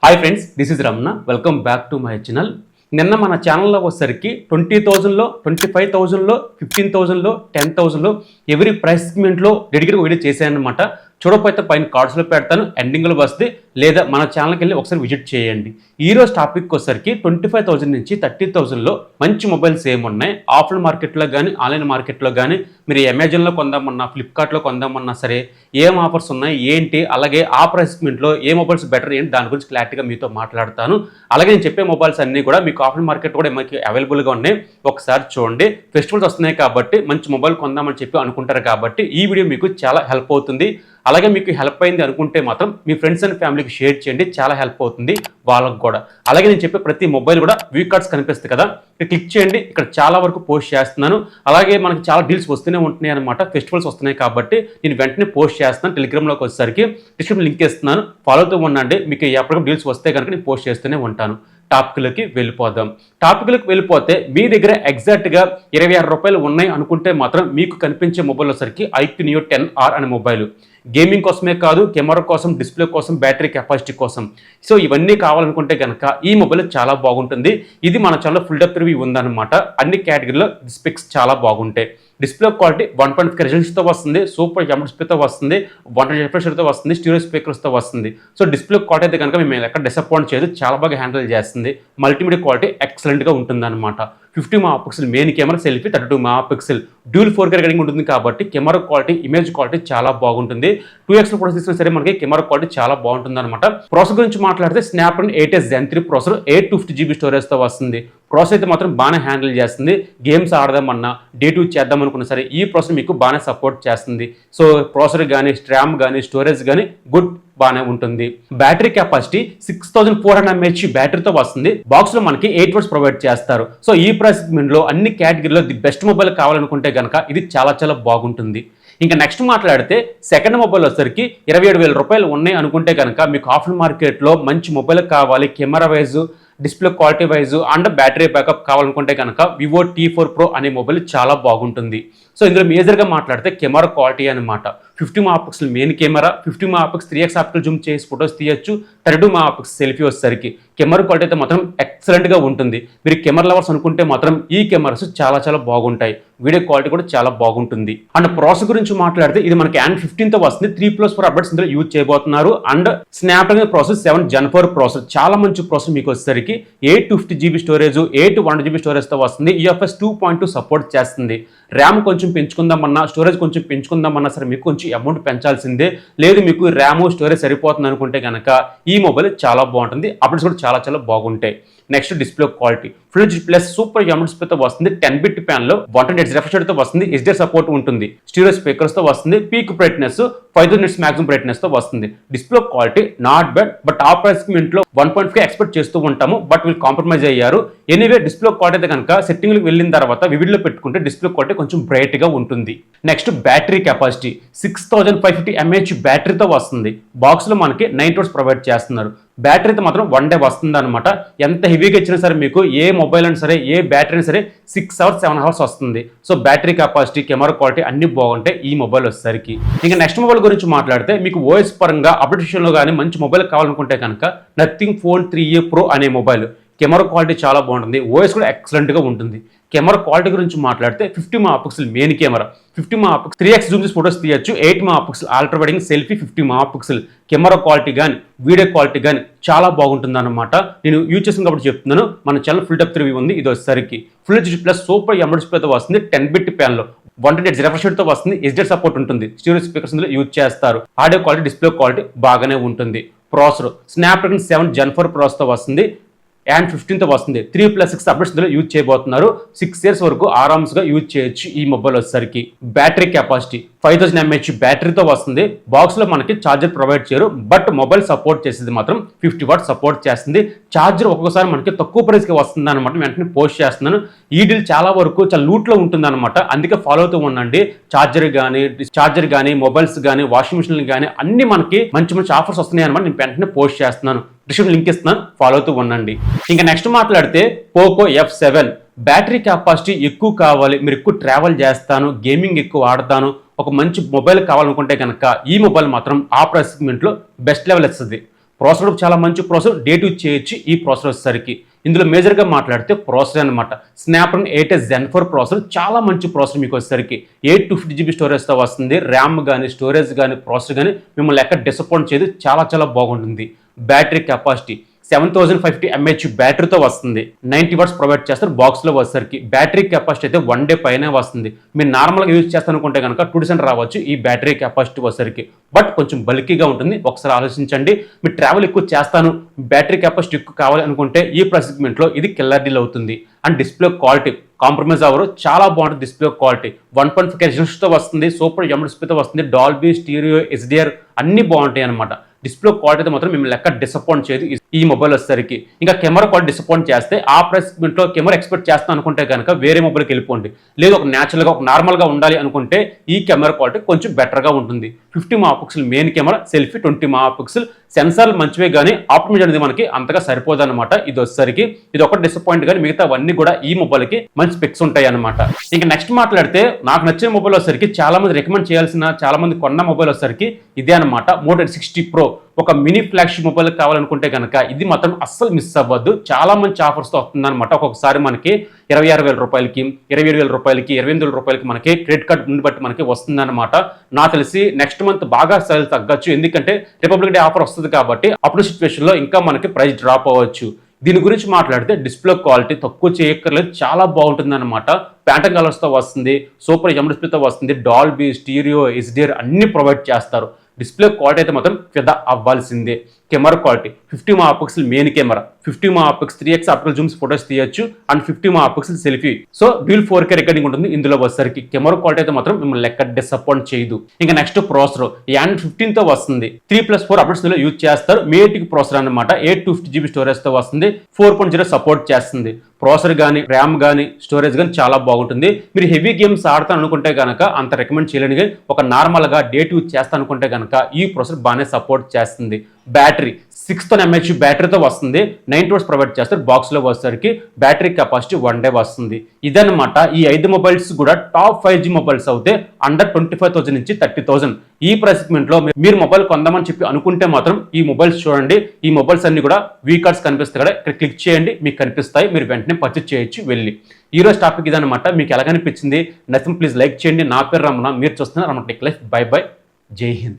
Hi friends, this is Ramana. Welcome back to my channel. నిన్న మన ఛానల్లో వచ్చేసరికి 20,000లో 25,000లో 15,000లో 10,000లో ఎవరి ప్రైస్ సెగ్మెంట్లో డెడికేట్ వీడియో చేశానమాట. చూడకపోతే పైన కార్డ్స్లో పెడతాను, ఎండింగ్లో వస్తే లేదా మన ఛానల్కి వెళ్ళి ఒకసారి విజిట్ చేయండి. ఈరోజు టాపిక్ వచ్చేసరికి 25,000 నుంచి 30,000లో మంచి మొబైల్స్ ఏమున్నాయి, ఆఫ్లైన్ మార్కెట్లో కానీ ఆన్లైన్ మార్కెట్లో కానీ మీరు అమెజాన్లో కొందామన్నా ఫ్లిప్కార్ట్లో కొందామన్నా సరే ఏం ఆఫర్స్ ఉన్నాయి ఏంటి, అలాగే ఆ ప్రైస్ సెగ్మెంట్లో ఏ మొబైల్స్ బెటర్ ఏంటి దాని గురించి క్లారిటీగా మీతో మాట్లాడతాను. అలాగే నేను చెప్పే మొబైల్స్ అన్నీ కూడా మీకు ఆఫ్లైన్ మార్కెట్ కూడా మనకి అవైలబుల్గా ఉన్నాయి. ఒకసారి చూడండి. ఫెస్టివల్స్ వస్తున్నాయి కాబట్టి మంచి మొబైల్ కొందామని చెప్పి అనుకుంటారు కాబట్టి ఈ వీడియో మీకు చాలా హెల్ప్ అవుతుంది. అలాగే మీకు హెల్ప్ అయింది అనుకుంటే మాత్రం మీ ఫ్రెండ్స్ అండ్ ఫ్యామిలీకి షేర్ చేయండి, చాలా హెల్ప్ అవుతుంది వాళ్ళకు కూడా. అలాగే నేను చెప్పే ప్రతి మొబైల్ కూడా వ్యూ కార్డ్స్ కనిపిస్తుంది కదా, ఇక్కడ క్లిక్ చేయండి. ఇక్కడ చాలా వరకు పోస్ట్ చేస్తున్నాను. అలాగే మనకి చాలా డీల్స్ వస్తూనే ఉంటున్నాయి అనమాట. ఫెస్టివల్స్ వస్తున్నాయి కాబట్టి నేను వెంటనే పోస్ట్ చేస్తాను. టెలిగ్రామ్లోకి వచ్చేసరికి డిస్క్రిప్షన్ లింక్ ఇస్తున్నాను, ఫాలో అవుతూ ఉండండి. మీకు ఎప్పటికప్పుడు డీల్స్ వస్తే కనుక నేను పోస్ట్ చేస్తూనే ఉంటాను. టాపిక్లకి వెళ్ళిపోదాం. టాపిక్లకు వెళ్ళిపోతే మీ దగ్గర ఎగ్జాక్ట్గా 26 రూపాయలు ఉన్నాయి అనుకుంటే మాత్రం మీకు కనిపించే మొబైల్ వచ్చేసరికి IQ Neo 10R అనే మొబైల్. గేమింగ్ కోసమే కాదు, కెమెరా కోసం, డిస్ప్లే కోసం, బ్యాటరీ కెపాసిటీ కోసం. సో ఇవన్నీ కావాలనుకుంటే కనుక ఈ మొబైల్ చాలా బాగుంటుంది. ఇది మన ఛానల్లో ఫుల్ డెప్త్ రివ్యూ ఉందన్నమాట. అన్ని కేటగిరీలో స్పెక్స్ చాలా బాగుంటాయి. డిస్ప్లే క్వాలిటీ 1.5 రెజల్యూషన్తో వస్తుంది, సూపర్ ఎమ్ డిస్ప్లేతో వస్తుంది, 120 రిఫ్రెషర్తో వస్తుంది, స్టీరియో స్పీకర్స్తో వస్తుంది. సో డిస్ప్లే క్వాలిటీ అయితే కనుక మేము ఎక్కడ డిసప్పాయింట్ చేయదు, చాలా బాగా హ్యాండిల్ చేస్తుంది. మల్టీమీడియా క్వాలిటీ ఎక్సలెంట్గా ఉంటుందన్నమాట. 50 megapixel main camera, selfie 32 megapixel dual 4K recording ఉంటుంది కాబట్టి కెమెరా క్వాలిటీ, ఇమేజ్ క్వాలిటీ చాలా బాగుంటుంది. 2x ప్రాసెసర్ తీసుకున్నా సరే మనకి కెమెరా క్వాలిటీ చాలా బాగుంటుంది అనమాట. ప్రాసెసర్ గురించి మాట్లాడితే Snapdragon 8s Gen 3 processor 850GB స్టోరేజ్తో వస్తుంది. ప్రాసెసర్ అయితే మాత్రం బాగానే హ్యాండిల్ చేస్తుంది. గేమ్స్ ఆడదామన్నా, డే టూ చేద్దాం అనుకున్నా సరే ఈ ప్రాసెసర్ మీకు బాగానే సపోర్ట్ చేస్తుంది. సో ప్రాసెసర్ కానీ, స్ట్రామ్ కానీ, స్టోరేజ్ కానీ గుడ్ బాగానే ఉంటుంది. బ్యాటరీ కెపాసిటీ 6400 mAh బ్యాటరీతో వస్తుంది. బాక్స్ లో మనకి 8 వాట్స్ ప్రొవైడ్ చేస్తారు. సో ఈ ప్రైస్ సెగ్మెంట్లో అన్ని కేటగిరీలో ది బెస్ట్ మొబైల్ కావాలనుకుంటే కనుక ఇది చాలా చాలా బాగుంటుంది. ఇంకా నెక్స్ట్ మాట్లాడితే సెకండ్ మొబైల్ వచ్చేసరికి 27,000 రూపాయలు ఉన్నాయి అనుకుంటే కనుక మీకు ఆఫ్లైన్ మార్కెట్లో మంచి మొబైల్ కావాలి, camera wise, display quality wise and battery backup కావాలనుకుంటే కనుక వివో T4 Pro అనే మొబైల్ చాలా బాగుంటుంది. సో ఇందులో మేజర్గా మాట్లాడితే కెమెరా క్వాలిటీ అనమాట. 50 megapixel main camera, 50 megapixel 3x optical Zoom చేసి ఫొటోస్ తీయచ్చు, 32 మెగాపిక్సెల్ సెల్ఫీ వచ్చేసరికి కెమెరా క్వాలిటీ అయితే మాత్రం ఎక్సలెంట్గా ఉంటుంది. మీరు కెమెరా లవర్స్ అనుకుంటే మాత్రం ఈ కెమెరాస్ చాలా చాలా బాగుంటాయి. వీడియో క్వాలిటీ కూడా చాలా బాగుంటుంది. అండ్ ప్రాసెసర్ గురించి మాట్లాడితే ఇది మనకి Android 15తో వస్తుంది. 3+4 అప్డేట్స్ ఇందులో యూజ్ చేయబోతున్నారు. And Snapdragon processor 7 Gen 4 processor చాలా మంచి ప్రాసెసర్ మీకు వచ్చేసరికి 850GB స్టోరేజ్, 800GB స్టోరేజ్తో వస్తుంది. UFS 2.2 సపోర్ట్ చేస్తుంది. ర్యామ్ కొంచెం పెంచుకుందామన్నా, స్టోరేజ్ కొంచెం పెంచుకుందామన్నా సరే మీకు కొంచెం అమౌంట్ పెంచాల్సిందే. లేదు మీకు ర్యామ్ స్టోరేజ్ సరిపోతుంది అనుకుంటే కనుక ఈ మొబైల్ చాలా బాగుంటుంది. అప్డేట్స్ కూడా చాలా చాలా బాగుంటాయి. Next display quality full HD plus super M డిస్ప్లేతో వస్తుంది. 10-bit ప్యాన్లో 120 రిఫ్రెషర్తో వస్తుంది. HDR సపోర్ట్ ఉంటుంది. స్టీరియో స్పీకర్స్తో వస్తుంది. పీక్ బ్రైట్నెస్ 5000 nits మ్యాక్సిమం బ్రైట్నెస్తో వస్తుంది. Display quality not bad, but ఆ ప్రైస్ సెగ్మెంట్లో 1.5 ఎక్స్పెక్ట్ చేస్తూ ఉంటాము, బట్ వీళ్ళు కాంప్రమైజ్ అయ్యారు. ఎనీవే డిస్ప్లే క్వాలిటీ అయితే కనుక సెట్టింగ్లకు వెళ్ళిన తర్వాత వివిడ్లో పెట్టుకుంటే డిస్ప్లే క్వాలిటీ కొంచెం బ్రైట్గా ఉంటుంది. నెక్స్ట్ బ్యాటరీ కెపాసిటీ 6550 mAh బ్యాటరీతో వస్తుంది. బాక్స్లో మనకి 9 వాట్స్ ప్రొవైడ్ చేస్తున్నారు. బ్యాటరీ అయితే మాత్రం 1 డే వస్తుంది అనమాట. ఎంత హెవీగా ఇచ్చినా సరే మీకు ఏ మొబైల్ అయినా సరే ఏ బ్యాటరీ అయినా సరే 6 hours 7 hours వస్తుంది. So battery capacity, camera quality అన్ని బాగుంటాయి ఈ మొబైల్ వచ్చేసరికి. ఇంకా నెక్స్ట్ మొబైల్ గురించి మాట్లాడితే మీకు ఓఎస్ పరంగా అప్డేషన్లో కానీ మంచి మొబైల్ కావాలనుకుంటే కనుక నథింగ్ ఫోన్ 3A Pro అనే మొబైల్. కెమెరా క్వాలిటీ చాలా బాగుంటుంది. ఓఎస్ కూడా ఎక్సలెంట్గా ఉంటుంది. కెమెరా క్వాలిటీ గురించి మాట్లాడితే 50 megapixel main camera, 50 megapixel 3x Zoom చేసి ఫోటోస్ తీయచ్చు, 8 megapixel ultra వైడింగ్ selfie, 50 megapixel camera quality కానీ వీడియో క్వాలిటీ కానీ చాలా బాగుంటుంది అనమాట. నేను యూజ్ చేసిన కాబట్టి చెప్తున్నాను. మన ఛానల్ ఫుల్ డెప్త్ రివ్యూ ఉంది. ఇది వచ్చేసరికి full HD plus super M డిస్ప్లేతో వస్తుంది. 10-bit ప్యాన్లో 120 రిఫ్రెషర్తో వస్తుంది. HDR సపోర్ట్ ఉంటుంది. స్టీరియో స్పీకర్స్ ఇందులో యూజ్ చేస్తారు. ఆడియో క్వాలిటీ, డిస్ప్లే క్వాలిటీ బాగానే ఉంటుంది. ప్రాసెసర్ స్నాప్డ్రాగన్ 7 Gen 4 ప్రాసెసర్తో వస్తుంది. Android 15తో వస్తుంది. 3+6 అప్డేట్స్ ఇందులో యూజ్ చేయబోతున్నారు. 6 years వరకు ఆరామ్స్గా యూజ్ చేయొచ్చు ఈ మొబైల్ వచ్చేసరికి. బ్యాటరీ కెపాసిటీ 5000 mAh బ్యాటరీతో వస్తుంది. బాక్స్లో మనకి ఛార్జర్ ప్రొవైడ్ చేయరు, బట్ మొబైల్ సపోర్ట్ చేసేది మాత్రం 50 వాట్స్ సపోర్ట్ చేస్తుంది. ఛార్జర్ ఒక్కొక్కసారి మనకి తక్కువ ప్రైస్కి వస్తుంది అనమాట. వెంటనే పోస్ట్ చేస్తున్నాను. ఈ డీల్ చాలా వరకు చాలా లూట్లో ఉంటుంది అనమాట. అందుకే ఫాలో అవుతూ ఉండండి. ఛార్జర్ కానీ మొబైల్స్ కానీ వాషింగ్ మిషన్లు కానీ అన్ని మనకి మంచి మంచి ఆఫర్స్ వస్తున్నాయి అనమాట. నేను వెంటనే పోస్ట్ చేస్తున్నాను. డిస్క్రిప్షన్ లింక్ ఇస్తున్నాను, ఫాలో అవుతూ ఉండండి. ఇంకా నెక్స్ట్ మాట్లాడితే పోకో F7 బ్యాటరీ కెపాసిటీ ఎక్కువ కావాలి, మీరు ఎక్కువ ట్రావెల్ చేస్తాను, గేమింగ్ ఎక్కువ ఆడతాను, ఒక మంచి మొబైల్ కావాలనుకుంటే కనుక ఈ మొబైల్ మాత్రం ఆ ప్రైస్ సెగ్మెంట్లో బెస్ట్ లెవెల్ ఇస్తుంది. ప్రాసెసర్ చాలా మంచి ప్రాసెసర్, డే టు చేయొచ్చు ఈ ప్రాసెసర్ వచ్చేసరికి. ఇందులో మేజర్గా మాట్లాడితే ప్రాసెసర్ అనమాట స్నాప్డ్రాగన్ 8 Gen 4 ప్రాసెసర్, చాలా మంచి ప్రాసెసర్ మీకు వచ్చేసరికి 250 GB స్టోరేజ్తో వస్తుంది. ర్యామ్ కానీ స్టోరేజ్ కానీ ప్రాసెసర్ కానీ మిమ్మల్ని ఎక్కడ డిసప్పాయింట్ చేయదు, చాలా చాలా బాగుంటుంది. బ్యాటరీ కెపాసిటీ 7550 mAh బ్యాటరీతో వస్తుంది. 90 వాట్స్ ప్రొవైడ్ చేస్తారు బాక్స్లో వచ్చేసరికి. బ్యాటరీ కెపాసిటీ అయితే 1 డే పైనే వస్తుంది. మీరు నార్మల్గా యూజ్ చేస్తారనుకుంటే కనుక 2 days రావచ్చు ఈ బ్యాటరీ కెపాసిటీ వచ్చేసరికి. బట్ కొంచెం బల్కీగా ఉంటుంది, ఒకసారి ఆలోచించండి. మీరు ట్రావెల్ ఎక్కువ చేస్తాను, బ్యాటరీ కెపాసిటీ ఎక్కువ కావాలి అనుకుంటే ఈ ప్రైస్ సెగ్మెంట్లో ఇది కిల్లర్ డీల్ అవుతుంది. అండ్ డిస్ప్లే క్వాలిటీ కాంప్రమైజ్ అవ్వరు, చాలా బాగుంటుంది. డిస్ప్లే క్వాలిటీ 1.5K రెజల్యూషన్తో వస్తుంది, సూపర్ ఎమ్ డిస్ప్లేతో వస్తుంది. డాల్బీ, స్టీరియో, HDR అన్ని బాగుంటాయి అనమాట. డిస్ప్లే క్వాలిటీ అయితే మాత్రం మిమ్మల్ని ఎక్కడ డిసప్పాయింట్ చేయదు ఈ మొబైల్ వచ్చేసరికి. ఇంకా కెమెరా క్వాలిటీ డిసప్పాయింట్ చేస్తే ఆ ప్రైస్ సెగ్మెంట్లో కెమెరా ఎక్స్పెక్ట్ చేస్తాను అనుకుంటే కనుక వేరే మొబైల్కి వెళ్ళిపోండి. లేదు ఒక న్యాచురల్గా ఒక నార్మల్గా ఉండాలి అనుకుంటే ఈ కెమెరా క్వాలిటీ కొంచెం బెటర్గా ఉంటుంది. 50 MP main camera, selfie 20 MP, సెన్సార్లు మంచివే కానీ ఆప్టిమైజ్ అనేది మనకి అంతగా సరిపోదు అనమాట. ఇది వచ్చేసరికి ఇది ఒక డిసప్పాయింట్ కానీ మిగతావన్నీ కూడా ఈ మొబైల్కి మంచి స్పెక్స్ ఉంటాయి అనమాట. ఇంకా నెక్స్ట్ మాట్లాడితే నాకు నచ్చిన మొబైల్ వచ్చేసరికి చాలా మంది రికమెండ్ చేయాల్సిన, చాలా మంది కొన్న మొబైల్ వచ్చేసరికి ఇదే అనమాట. Moto X60 Pro. ఒక మినీ ఫ్లాగ్షిప్ మొబైల్ కావాలనుకుంటే కనుక ఇది మాత్రం అస్సలు మిస్ అవ్వద్దు. చాలా మంచి ఆఫర్స్తో వస్తుందన్నమాట. ఒక్కొక్కసారి మనకి 26,000 రూపాయలకి, 27,000 రూపాయలకి, 28,000 రూపాయలకి మనకి క్రెడిట్ కార్డ్ నుండి బట్టి మనకి వస్తుందన్నమాట. నాకు తెలిసి నెక్స్ట్ మంత్ బాగా సేల్ తగ్గచ్చు, ఎందుకంటే రిపబ్లిక్ డే ఆఫర్ వస్తుంది కాబట్టి అప్పుడు సిచ్యువేషన్లో ఇంకా మనకి ప్రైస్ డ్రాప్ అవ్వచ్చు. దీని గురించి మాట్లాడితే డిస్ప్లే క్వాలిటీ తక్కువ చేయక్కర్లేదు, చాలా బాగుంటుంది అనమాట. ప్యాంటన్ కలర్స్తో వస్తుంది, సూపర్ ఎమ్ డిస్ప్లేతో వస్తుంది. డాల్బీ, స్టీరియో, HDR అన్ని ప్రొవైడ్ చేస్తారు. డిస్ప్లే క్వాలిటీ అయితే మాత్రం ఫిదా అవ్వాల్సిందే. Camera quality 50 MP main camera, 50 MP 3x optical zooms photos తీయొచ్చు, and 50 MP selfie. So dual 4K recording ఉంటుంది ఇందులో వచ్చేసరికి. కెమెరా క్వాలిటీ అయితే మాత్రం మిమ్మల్ని ఎక్కడ డిసప్పాయింట్ చేయదు. ఇంకా నెక్స్ట్ ప్రాసెసర్ Android 15తో వస్తుంది. 3+4 అప్డేట్స్ యూజ్ చేస్తారు. మేటిక్ ప్రాసెసర్ అనమాట. 850 GB స్టోరేజ్తో వస్తుంది. 4.0 సపోర్ట్ చేస్తుంది. ప్రాసెసర్ కానీ ర్యామ్ కానీ స్టోరేజ్ కానీ చాలా బాగుంటుంది. మీరు హెవీ గేమ్స్ ఆడతాను అనుకుంటే కనుక అంత రికమెండ్ చేయలేని, ఒక నార్మల్గా డేట్ యూజ్ చేస్తాను అనుకుంటే కనుక ఈ ప్రాసెసర్ బాగానే సపోర్ట్ చేస్తుంది. బ్యాటరీ 6,000 mAh బ్యాటరీతో వస్తుంది. 90 వాట్స్ ప్రొవైడ్ చేస్తారు బాక్స్లో వచ్చేసరికి. బ్యాటరీ కెపాసిటీ 1 డే వస్తుంది. ఇదన్నమాట. ఈ 5 మొబైల్స్ కూడా టాప్ 5G మొబైల్స్ అవుతే అండర్ 25,000 నుంచి 30,000 ఈ ప్రైస్ సెగ్మెంట్లో మీరు మొబైల్ కొందామని చెప్పి అనుకుంటే మాత్రం ఈ మొబైల్స్ చూడండి. ఈ మొబైల్స్ అన్ని కూడా వీ కార్డ్స్ కనిపిస్తాయి కదా, ఇక్కడ క్లిక్ చేయండి, మీకు కనిపిస్తాయి. మీరు వెంటనే పర్చేజ్ చేయొచ్చు వెళ్ళి. ఈ రోజు టాపిక్ ఇదన్నమాట. మీకు ఎలాగనిపించింది? నచ్చితే ప్లీజ్ లైక్ చేయండి. నా పేరు రమణ, మీరు చూస్తున్నారు Ramana tech life. By by, జై హింద్.